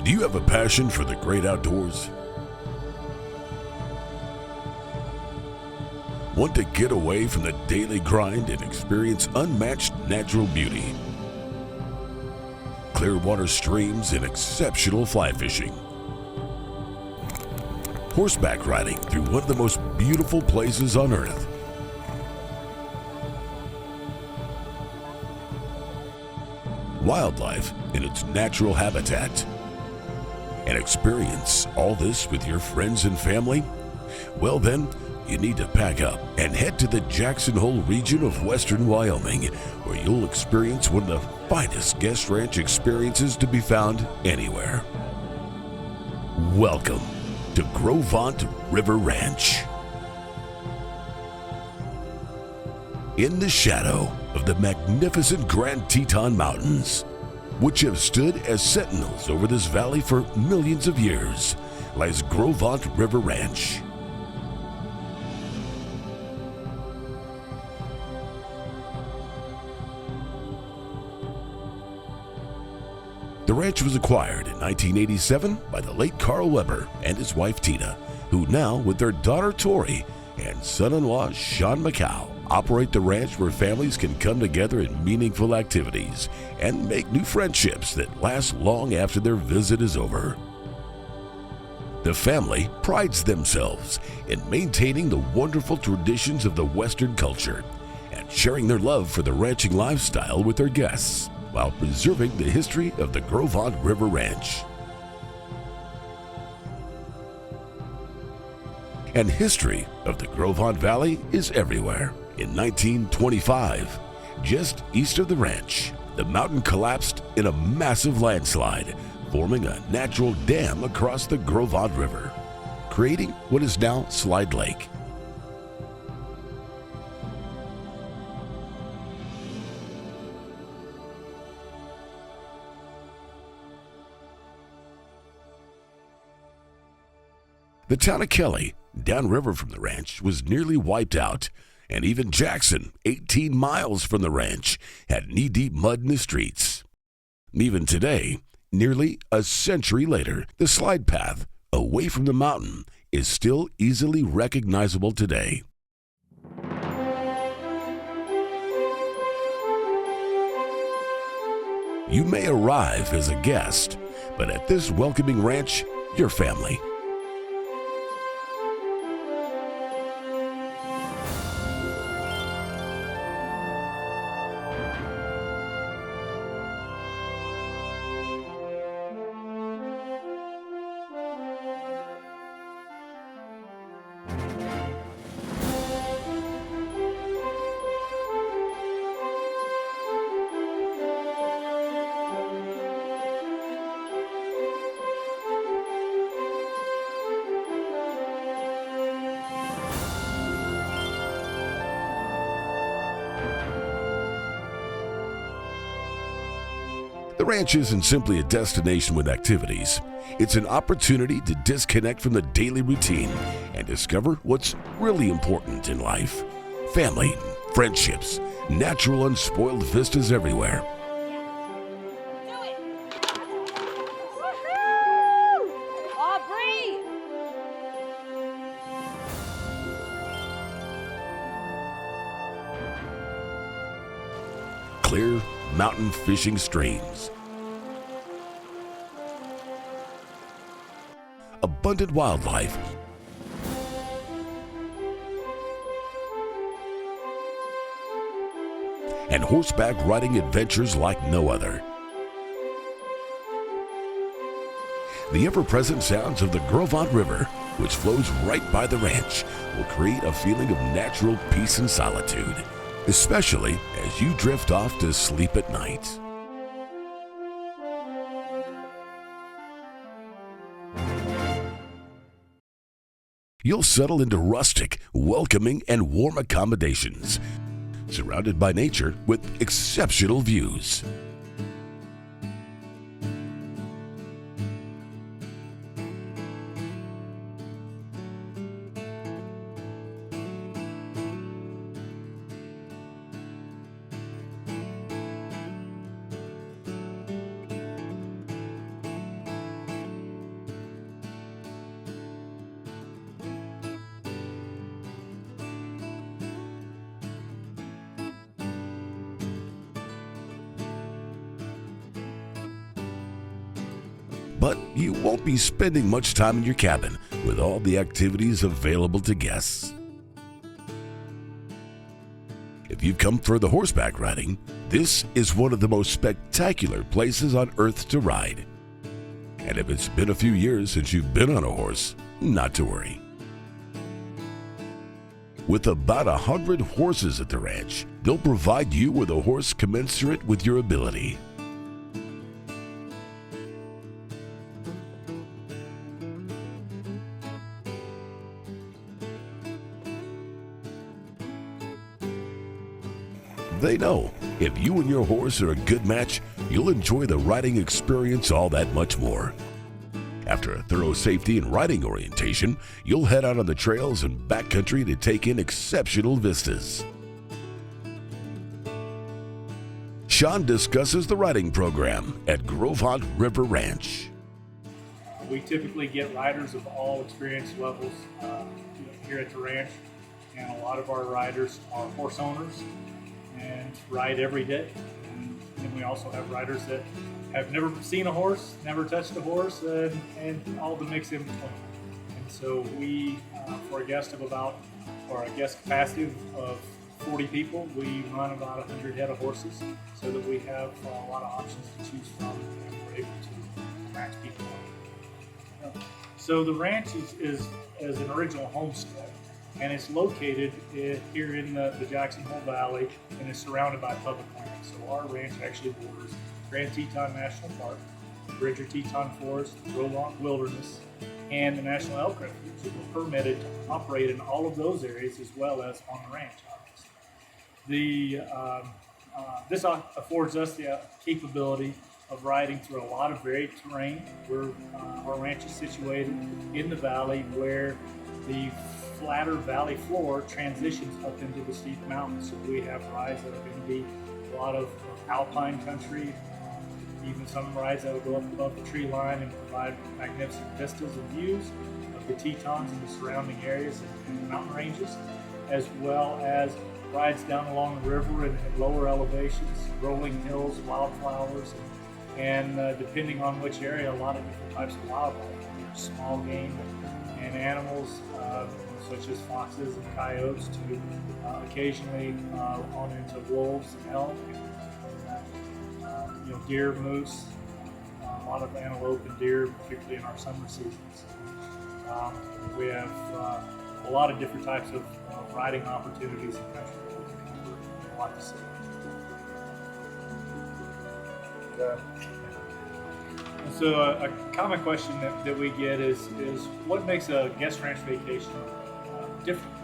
Do you have a passion for the great outdoors? Want to get away from the daily grind and experience unmatched natural beauty? Clear water streams and exceptional fly fishing. Horseback riding through one of the most beautiful places on earth. Wildlife in its natural habitat. And experience all this with your friends and family? Well then, you need to pack up and head to the Jackson Hole region of western Wyoming, where you'll experience one of the finest guest ranch experiences to be found anywhere. Welcome to Gros Ventre River Ranch. In the shadow of the magnificent Grand Teton Mountains, which have stood as sentinels over this valley for millions of years, lies Gros Ventre River Ranch. The ranch was acquired in 1987 by the late Carl Weber and his wife Tina, who now, with their daughter Tori and son-in-law Sean McCow, operate the ranch where families can come together in meaningful activities and make new friendships that last long after their visit is over. The family prides themselves in maintaining the wonderful traditions of the Western culture and sharing their love for the ranching lifestyle with their guests while preserving the history of the Gros Ventre River Ranch. And history of the Gros Ventre Valley is everywhere. In 1925, just east of the ranch, the mountain collapsed in a massive landslide, forming a natural dam across the Gros Ventre River, creating what is now Slide Lake. The town of Kelly, downriver from the ranch, was nearly wiped out. And even Jackson, 18 miles from the ranch, had knee-deep mud in the streets. Even today, nearly a century later, the slide path away from the mountain is still easily recognizable today. You may arrive as a guest, but at this welcoming ranch, you're family. The ranch isn't simply a destination with activities. It's an opportunity to disconnect from the daily routine and discover what's really important in life. Family, friendships, natural unspoiled vistas everywhere. Clear mountain fishing streams. Abundant wildlife. And horseback riding adventures like no other. The ever-present sounds of the Gros Ventre River, which flows right by the ranch, will create a feeling of natural peace and solitude, especially as you drift off to sleep at night. You'll settle into rustic, welcoming, and warm accommodations, surrounded by nature with exceptional views. But you won't be spending much time in your cabin with all the activities available to guests. If you've come for the horseback riding, this is one of the most spectacular places on earth to ride. And if it's been a few years since you've been on a horse, not to worry. With about 100 horses at the ranch, they'll provide you with a horse commensurate with your ability. They know if you and your horse are a good match, you'll enjoy the riding experience all that much more. After a thorough safety and riding orientation, you'll head out on the trails and backcountry to take in exceptional vistas. Sean discusses the riding program at Gros Ventre River Ranch. We typically get riders of all experience levels here at the ranch, and a lot of our riders are horse owners and ride every day. And then we also have riders that have never seen a horse, never touched a horse, and all the mix in between. And so we, for a guest capacity of 40 people, we run about 100 head of horses so that we have a lot of options to choose from, and we're able to match people up. So the ranch is an original homestead, and it's located here in the Jackson Hole Valley, and is surrounded by public land. So our ranch actually borders Grand Teton National Park, Bridger Teton Forest, Gros Ventre Wilderness, and the National Elk Refuge. So we're permitted to operate in all of those areas as well as on the ranch, obviously. This affords us the capability of riding through a lot of varied terrain. Our ranch is situated in the valley where the flatter valley floor transitions up into the steep mountains. So we have rides that are going to be a lot of alpine country, even some rides that will go up above the tree line and provide magnificent vistas and views of the Tetons and the surrounding areas and the mountain ranges, as well as rides down along the river and at lower elevations, rolling hills, wildflowers, and depending on which area, a lot of different types of wildlife, small game and animals, such as foxes and coyotes, to occasionally on into wolves and elk, and deer, moose, a lot of antelope and deer, particularly in our summer seasons. We have a lot of different types of riding opportunities in country. A lot to see. So a common question that we get is what makes a guest ranch vacation different?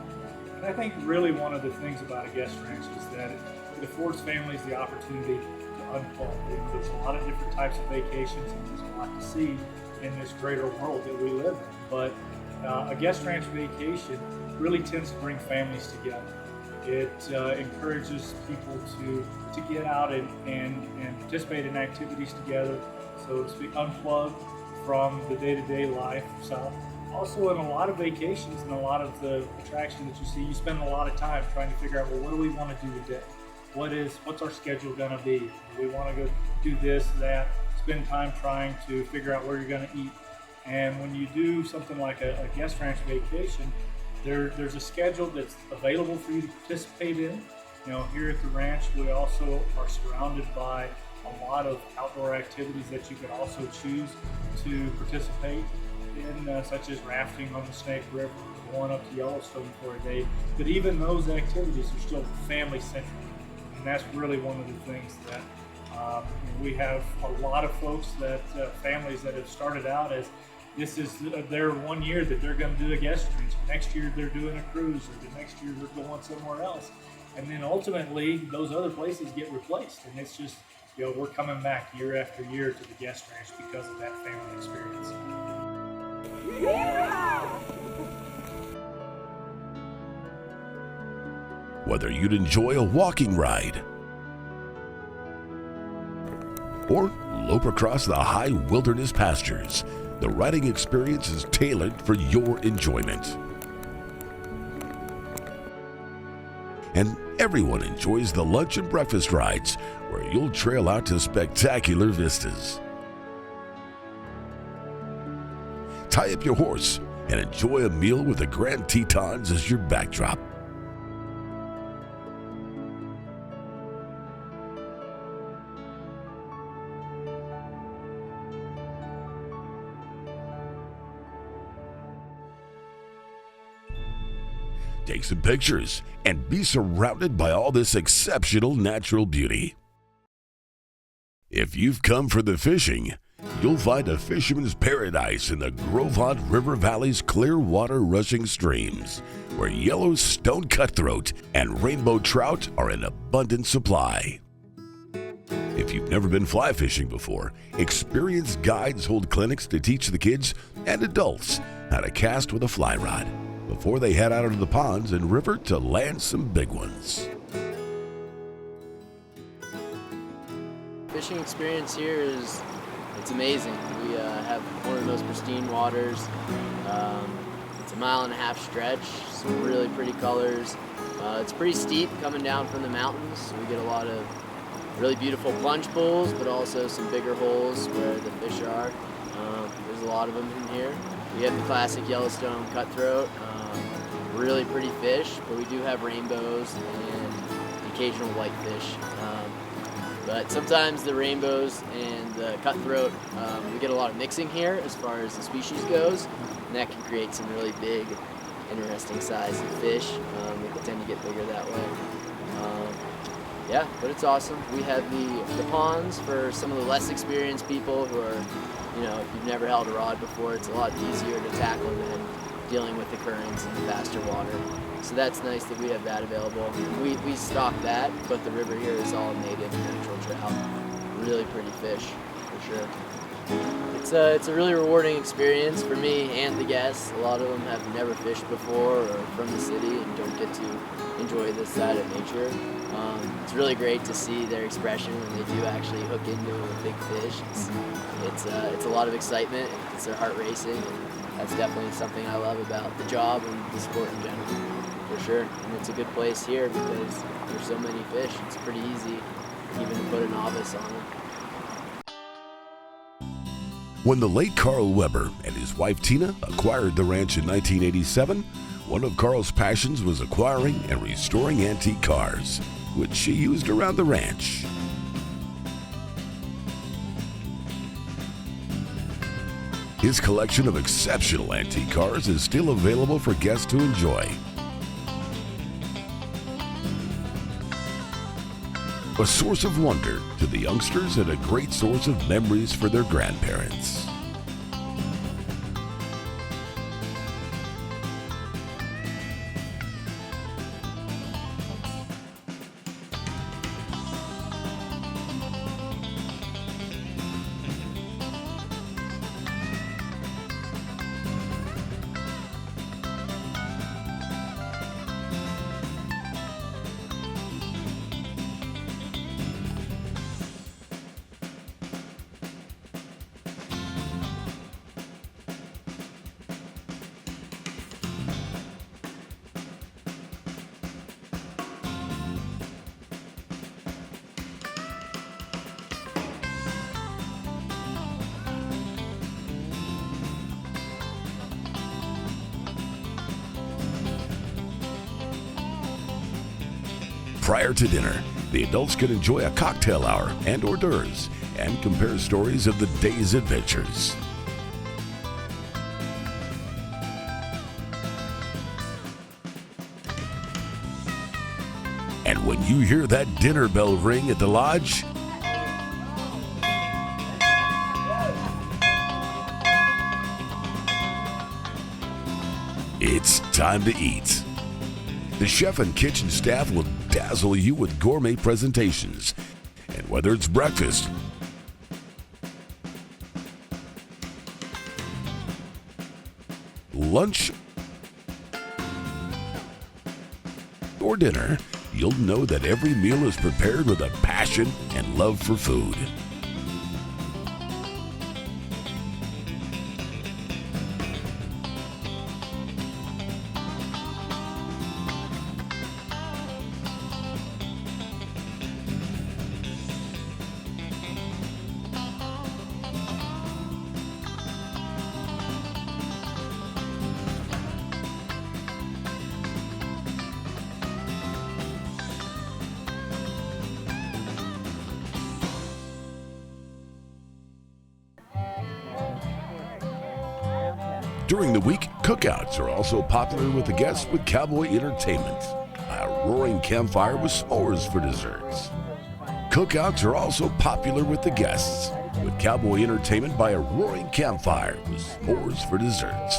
And I think really one of the things about a guest ranch is that it affords families the opportunity to unplug. There's a lot of different types of vacations, and there's a lot to see in this greater world that we live in. But a guest ranch vacation really tends to bring families together. It encourages people to get out and participate in activities together, so to speak, unplug from the day-to-day life itself. Also, in a lot of vacations and a lot of the attraction that you see, you spend a lot of time trying to figure out, well, what do we want to do today? What's our schedule going to be? Do we want to go do this, that? Spend time trying to figure out where you're going to eat. And when you do something like a guest ranch vacation, there's a schedule that's available for you to participate in. Here at the ranch, we also are surrounded by a lot of outdoor activities that you could also choose to participate in, such as rafting on the Snake River, going up to Yellowstone for a day. But even those activities are still family-centric, and that's really one of the things that we have a lot of folks that families that have started out as this is their 1 year that they're going to do a guest ranch. Next year they're doing a cruise, or the next year they're going somewhere else. And then ultimately those other places get replaced. And it's just, we're coming back year after year to the guest ranch because of that family experience. Yeah! Whether you'd enjoy a walking ride or lope across the high wilderness pastures, the riding experience is tailored for your enjoyment. And everyone enjoys the lunch and breakfast rides where you'll trail out to spectacular vistas. Tie up your horse and enjoy a meal with the Grand Tetons as your backdrop. Take some pictures and be surrounded by all this exceptional natural beauty. If you've come for the fishing, you'll find a fisherman's paradise in the Gros Ventre River Valley's clear water rushing streams, where Yellowstone cutthroat and rainbow trout are in abundant supply. If you've never been fly fishing before, experienced guides hold clinics to teach the kids and adults how to cast with a fly rod before they head out into the ponds and river to land some big ones. Fishing experience here it's amazing. We have one of the most pristine waters. It's a 1.5 mile stretch, some really pretty colors. It's pretty steep coming down from the mountains, so we get a lot of really beautiful plunge pools, but also some bigger holes where the fish are. There's a lot of them in here. We have the classic Yellowstone cutthroat, really pretty fish, but we do have rainbows and the occasional whitefish. But sometimes the rainbows and the cutthroat, we get a lot of mixing here as far as the species goes, and that can create some really big, interesting sized fish. They tend to get bigger that way. Yeah, but it's awesome. We have the ponds for some of the less experienced people who are, if you've never held a rod before, it's a lot easier to tackle than dealing with the currents and the faster water. So that's nice that we have that available. We stock that, but the river here is all native natural trout. Really pretty fish, for sure. It's a really rewarding experience for me and the guests. A lot of them have never fished before or from the city and don't get to enjoy this side of nature. It's really great to see their expression when they do actually hook into a big fish. It's a lot of excitement. It's their heart racing, and that's definitely something I love about the job and the sport in general, for sure. And it's a good place here because there's so many fish. It's pretty easy even to put a novice on them. When the late Carl Weber and his wife Tina acquired the ranch in 1987, one of Carl's passions was acquiring and restoring antique cars, which she used around the ranch. His collection of exceptional antique cars is still available for guests to enjoy. A source of wonder to the youngsters and a great source of memories for their grandparents. Prior to dinner, The adults can enjoy a cocktail hour and hors d'oeuvres and compare stories of the day's adventures. And when you hear that dinner bell ring at the lodge, it's time to eat. The chef and kitchen staff will dazzle you with gourmet presentations. And whether it's breakfast, lunch, or dinner, you'll know that every meal is prepared with a passion and love for food. During the week, cookouts are also popular with the guests with cowboy entertainment. A roaring campfire with s'mores for desserts. Cookouts are also popular with the guests with cowboy entertainment by a roaring campfire with s'mores for desserts.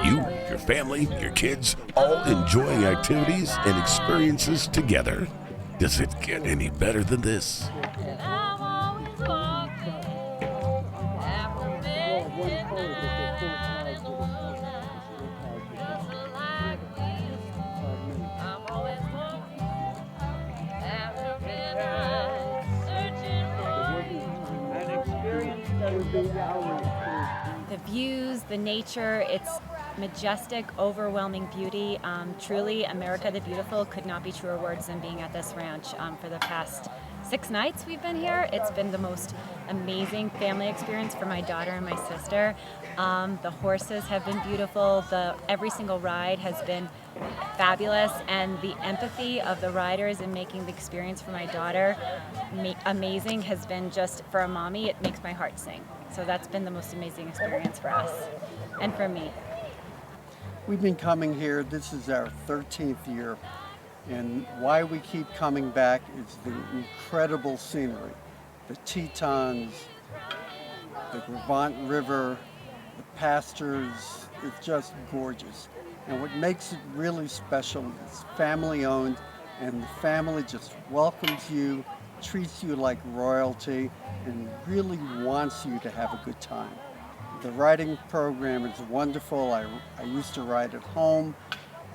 You, your family, your kids, all enjoying activities and experiences together. Does it get any better than this? The views, the nature, it's majestic, overwhelming beauty. Truly, America the Beautiful could not be truer words than being at this ranch. For the past 6 nights we've been here, it's been the most amazing family experience for my daughter and my sister. The horses have been beautiful. Every single ride has been fabulous, and the empathy of the riders in making the experience for my daughter amazing has been just, for a mommy, it makes my heart sing. So that's been the most amazing experience for us and for me. We've been coming here, this is our 13th year, and why we keep coming back is the incredible scenery. The Tetons, the Gros Ventre River, the pastures, it's just gorgeous. And what makes it really special is family owned, and the family just welcomes you, treats you like royalty, and really wants you to have a good time. The riding program is wonderful. I used to ride at home,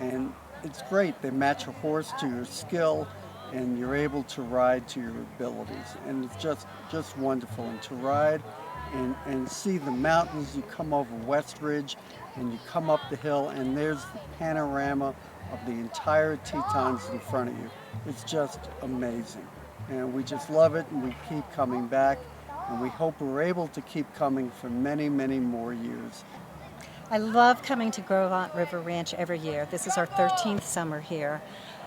and it's great. They match a horse to your skill, and you're able to ride to your abilities. And it's just wonderful. And to ride and see the mountains, you come over West Ridge, and you come up the hill, and there's the panorama of the entire Tetons in front of you. It's just amazing. And we just love it, and we keep coming back. And we hope we're able to keep coming for many, many more years. I love coming to Gros Ventre River Ranch every year. This is our 13th summer here.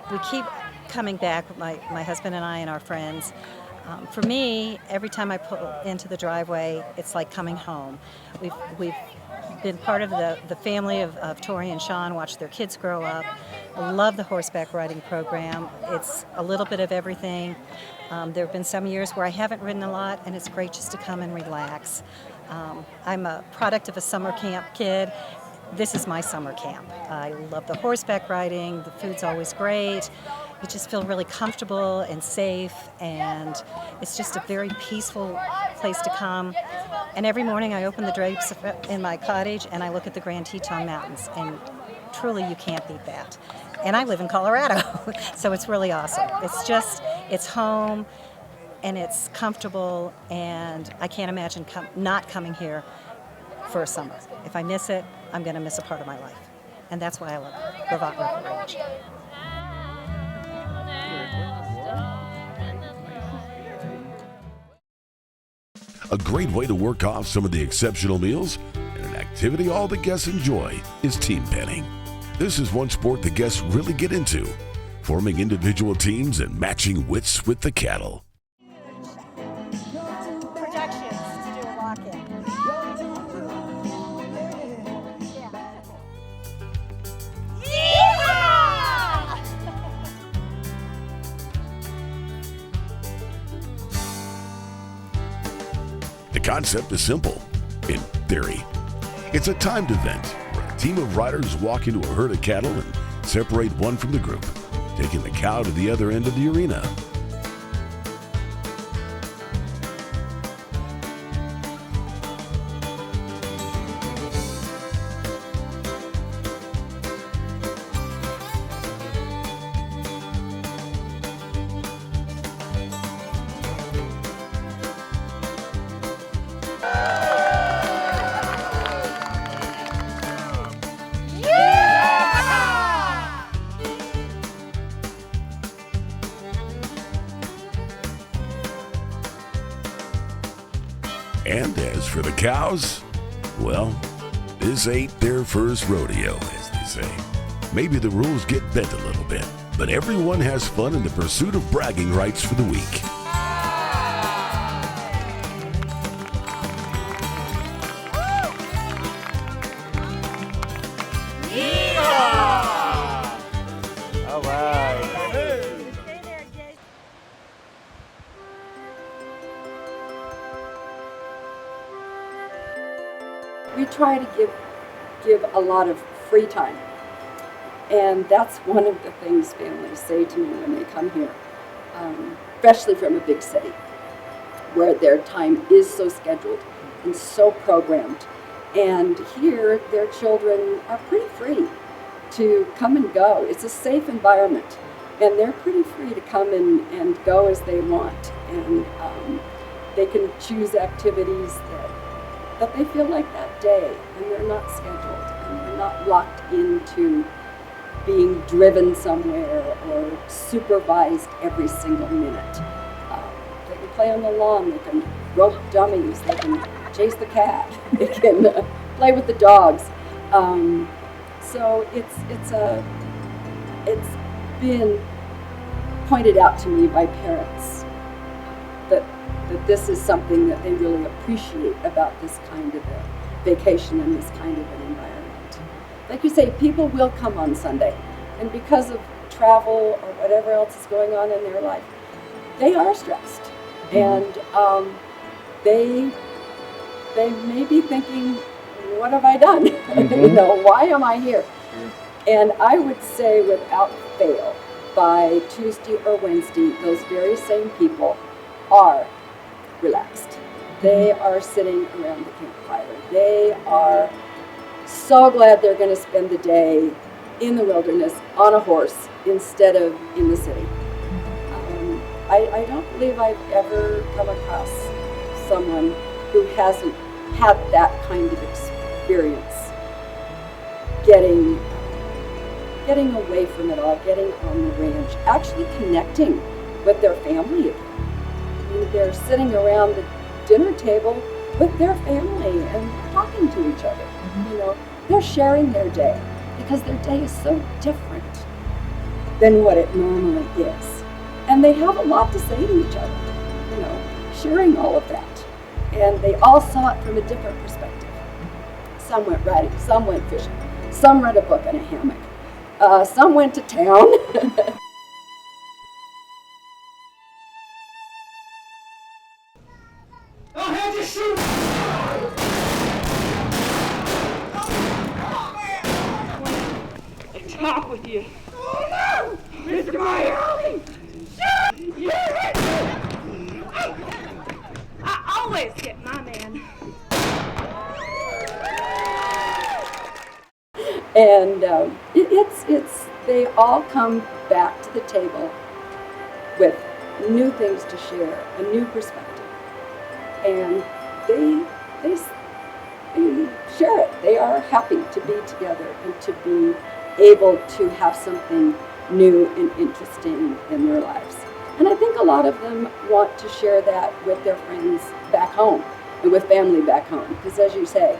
We keep coming back, my husband and I and our friends. For me, every time I pull into the driveway, it's like coming home. We've been part of the family of Tori and Sean, watched their kids grow up. I love the horseback riding program. It's a little bit of everything. There have been some years where I haven't ridden a lot, and it's great just to come and relax. I'm a product of a summer camp kid. this is my summer camp. I love the horseback riding. The food's always great. You just feel really comfortable and safe, and it's just a very peaceful place to come. And every morning I open the drapes in my cottage and I look at the Grand Teton Mountains, and truly you can't beat that. And I live in Colorado, so it's really awesome. It's home, and it's comfortable, and I can't imagine not coming here for a summer. If I miss it, I'm going to miss a part of my life. And that's why I love Gros Ventre Ranch. A great way to work off some of the exceptional meals and an activity all the guests enjoy is team penning. This is one sport the guests really get into, forming individual teams and matching wits with the cattle. Projections to do a walk-in. The concept is simple, in theory. It's a timed event where a team of riders walk into a herd of cattle and separate one from the group, taking the cow to the other end of the arena. And as for the cows, well, this ain't their first rodeo, as they say. Maybe the rules get bent a little bit, but everyone has fun in the pursuit of bragging rights for the week. All right. We try to give a lot of free time, and that's one of the things families say to me when they come here, especially from a big city where their time is so scheduled and so programmed. And here their children are pretty free to come and go. It's a safe environment, and they're pretty free to come and go as they want, and they can choose activities that they feel like that day, and they're not scheduled, and they're not locked into being driven somewhere or supervised every single minute. They can play on the lawn, they can rope dummies, they can chase the cat, they can play with the dogs. So it's been pointed out to me by parents that this is something that they really appreciate about this kind of a vacation and this kind of an environment. Like you say, people will come on Sunday, and because of travel or whatever else is going on in their life, they are stressed, and they may be thinking, what have I done? Why am I here? And I would say without fail, by Tuesday or Wednesday, those very same people are relaxed. They are sitting around the campfire. They are so glad they're going to spend the day in the wilderness on a horse instead of in the city. I don't believe I've ever come across someone who hasn't had that kind of experience getting away from it all, getting on the ranch, actually connecting with their family again. They're sitting around the dinner table with their family and talking to each other. They're sharing their day because their day is so different than what it normally is. And they have a lot to say to each other, sharing all of that. And they all saw it from a different perspective. Some went riding, some went fishing, some read a book in a hammock, some went to town. talk with you. Oh no! Mr. Miami! I always get my man. And they all come back to the table with new things to share, a new perspective, and they share it. They are happy to be together and to be able to have something new and interesting in their lives. And I think a lot of them want to share that with their friends back home and with family back home, because as you say,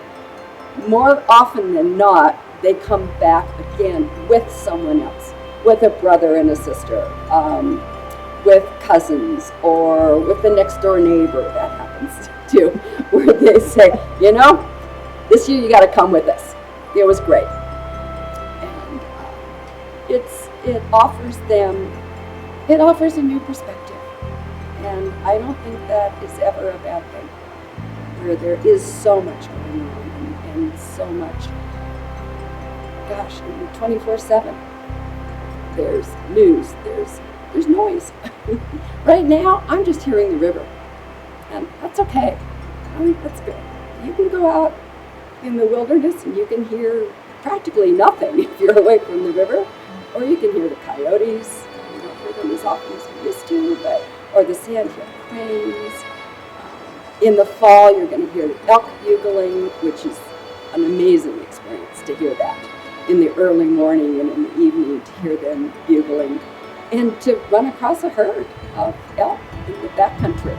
more often than not, they come back again with someone else, with a brother and a sister, with cousins, or with the next door neighbor. That happens too, where they say, you know, this year you got to come with us. It was great. And it offers a new perspective. And I don't think that is ever a bad thing, where there is so much going on and so much, gosh, 24/7. There's news, there's noise. Right now, I'm just hearing the river, and that's okay. I think that's good. You can go out in the wilderness and you can hear practically nothing if you're away from the river, or you can hear the coyotes. You don't hear them as often as we used to, or the sandhill cranes. In the fall, you're going to hear the elk bugling, which is an amazing experience to hear that in the early morning and in the evening, to hear them bugling, and to run across a herd of elk in the backcountry,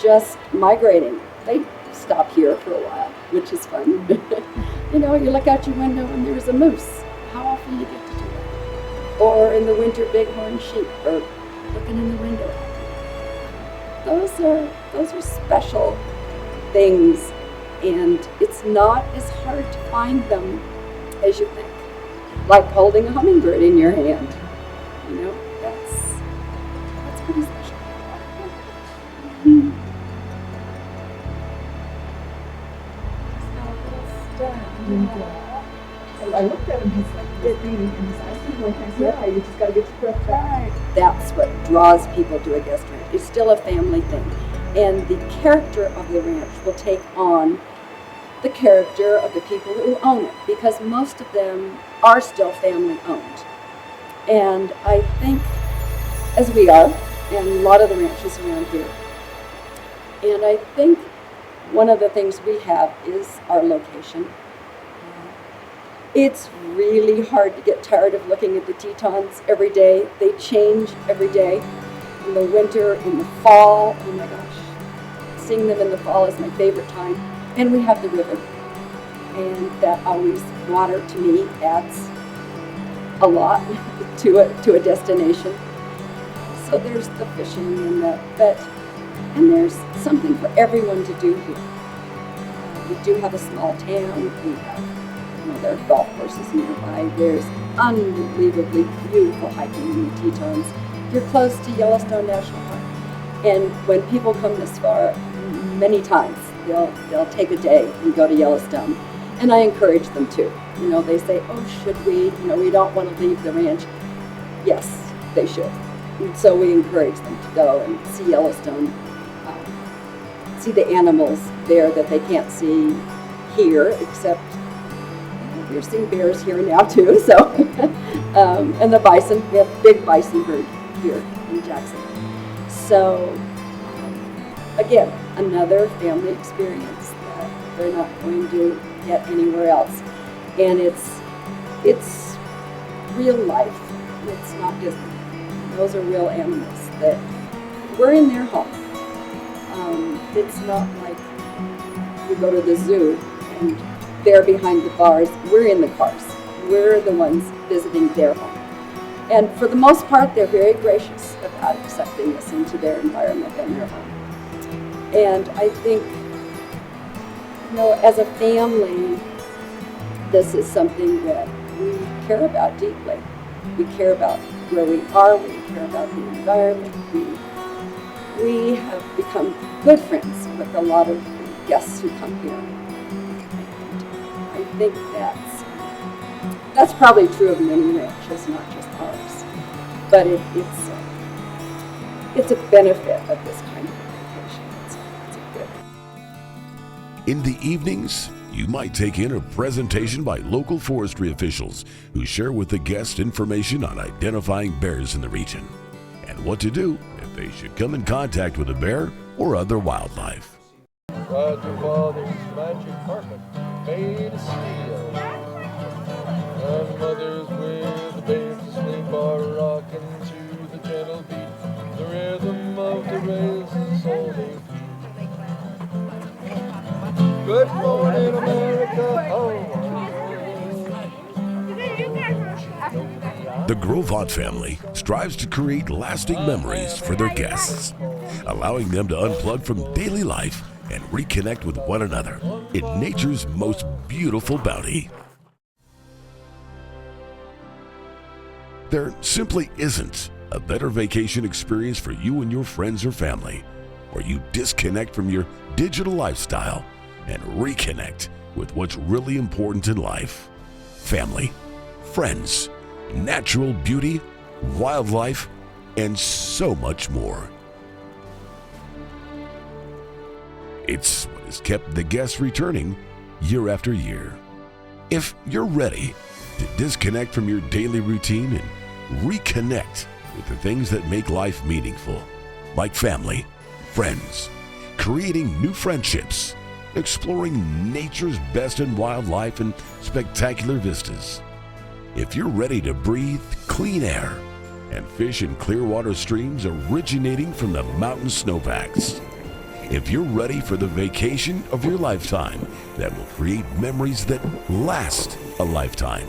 just migrating. They stop here for a while, which is fun. You know, you look out your window and there's a moose. How often do you get to do that? Or in the winter, bighorn sheep, or looking in the window. Those are special things, and it's not as hard to find them as you think. Like holding a hummingbird in your hand. You know, that's pretty special. I looked at him, he's like, and his eyes were like, I said, okay, you just got to get your breath back. That's what draws people to a guest ranch. It's still a family thing. And the character of the ranch will take on the character of the people who own it, because most of them are still family owned. And I think, as we are, and a lot of the ranches around here, and I think one of the things we have is our location. It's really hard to get tired of looking at the Tetons every day. They change every day. In the winter, in the fall, oh my gosh. Seeing them in the fall is my favorite time. And we have the river. And that always, water to me adds a lot to a destination. So there's the fishing and there's something for everyone to do here. We do have a small town. We have, there are golf courses nearby. There's unbelievably beautiful hiking in the Tetons. You're close to Yellowstone National Park. And when people come this far, many times they'll take a day and go to Yellowstone. And I encourage them to. You know, they say, oh, should we? You know, we don't want to leave the ranch. Yes, they should. And so we encourage them to go and see Yellowstone, see the animals there that they can't see here, except you're seeing bears here now too. So, and the bison, we have big bison herd here in Jackson. So, again, another family experience that they're not going to get anywhere else. And it's real life. It's not Disney. Those are real animals that we're in their home. It's not like you go to the zoo and they're behind the bars. We're in the cars. We're the ones visiting their home. And for the most part, they're very gracious about accepting us into their environment and their home. And I think, you know, as a family, this is something that we care about deeply. We care about where we are, we care about the environment. We have become good friends with a lot of guests who come here. And I think that's that's probably true of many ranches, not just ours. But it's a benefit of this kind of vacation. It's a good. In the evenings, you might take in a presentation by local forestry officials who share with the guests information on identifying bears in the region and what to do if they should come in contact with a bear or other wildlife. Ride your father's magic carpet made of steel. And mothers with the babes asleep are rocking to the gentle beat, the rhythm of the rails soul they feel. Good morning, America. Oh. The Gros Ventre family strives to create lasting memories for their guests, allowing them to unplug from daily life and reconnect with one another in nature's most beautiful bounty. There simply isn't a better vacation experience for you and your friends or family, where you disconnect from your digital lifestyle and reconnect with what's really important in life: family, friends, natural beauty, wildlife, and so much more. It's what has kept the guests returning year after year. If you're ready to disconnect from your daily routine and reconnect with the things that make life meaningful, like family, friends, creating new friendships, exploring nature's best in wildlife and spectacular vistas. If you're ready to breathe clean air and fish in clear water streams originating from the mountain snowpacks. If you're ready for the vacation of your lifetime that will create memories that last a lifetime,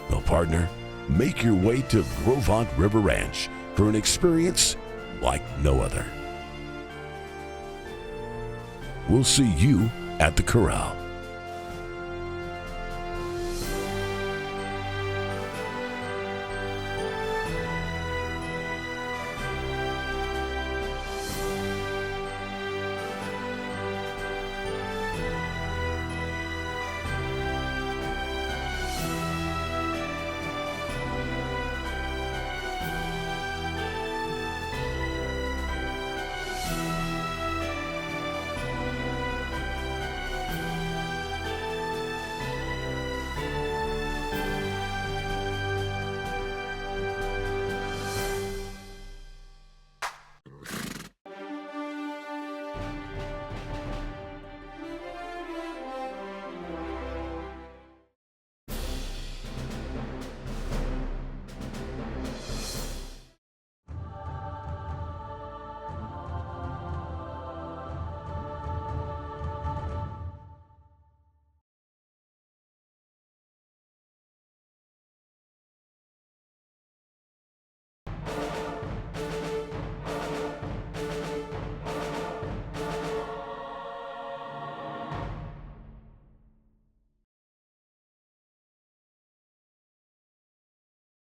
well, partner, make your way to Gros Ventre River Ranch for an experience like no other. We'll see you at the corral.